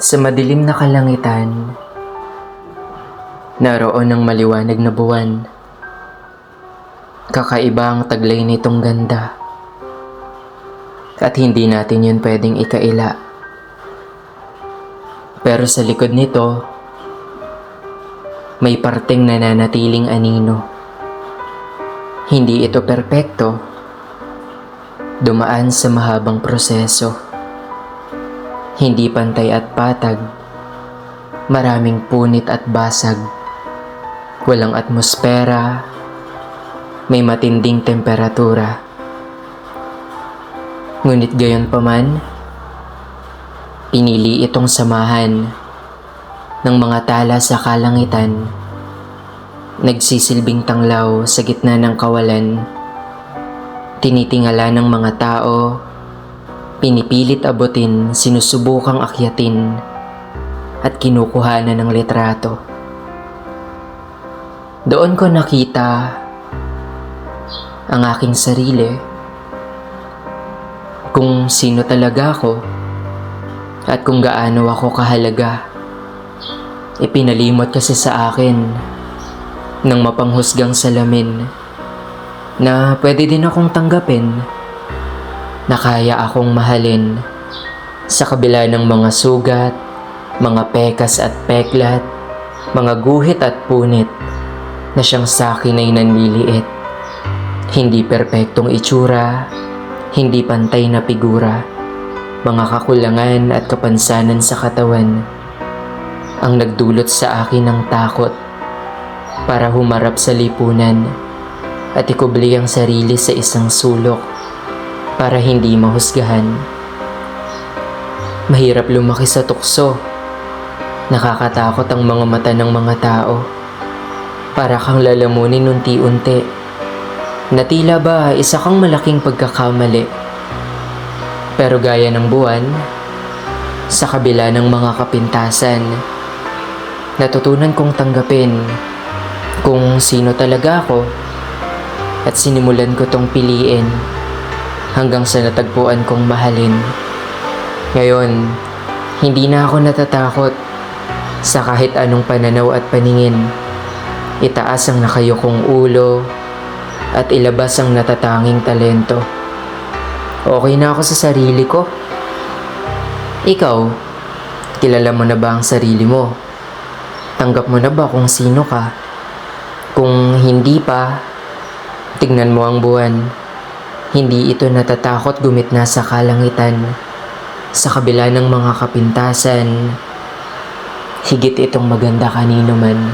Sa madilim na kalangitan, naroon ang maliwanag na buwan. Kakaiba ang taglay nitong ganda. At hindi natin yun pwedeng ikaila. Pero sa likod nito, may parteng nananatiling anino. Hindi ito perpekto. Dumaan sa mahabang proseso. Hindi pantay at patag. Maraming punit at basag. Walang atmosfera. May matinding temperatura. Ngunit gayon paman, pinili itong samahan ng mga tala sa kalangitan, nagsisilbing tanglaw sa gitna ng kawalan, tinitingala ng mga tao, pinipilit abutin, sinusubukang akyatin, at kinukuhanan ng litrato. Doon ko nakita ang aking sarili, kung sino talaga ako at kung gaano ako kahalaga. Ipinalimot kasi sa akin ng mapanghusgang salamin na pwede din akong tanggapin, na kaya akong mahalin sa kabila ng mga sugat, mga pekas at peklat, mga guhit at punit na siyang sakin ay nanliliit. Hindi perpektong itsura, hindi pantay na figura, mga kakulangan at kapansanan sa katawan ang nagdulot sa akin ng takot para humarap sa lipunan at ikubli ang sarili sa isang sulok para hindi mahusgahan. Mahirap lumaki sa tukso. Nakakatakot ang mga mata ng mga tao. Para kang lalamunin unti-unti na tila ba isa kang malaking pagkakamali. Pero gaya ng buwan, sa kabila ng mga kapintasan, natutunan kong tanggapin kung sino talaga ako at sinimulan ko tong piliin hanggang sa natagpuan kong mahalin. Ngayon, hindi na ako natatakot sa kahit anong pananaw at paningin. Itaas ang nakayukong ulo at ilabas ang natatanging talento. Okay na ako sa sarili ko. Ikaw, kilala mo na ba ang sarili mo? Tanggap mo na ba kung sino ka? Kung hindi pa, tignan mo ang buwan. Hindi ito natatakot gumitna sa kalangitan. Sa kabila ng mga kapintasan, higit itong maganda kanino man.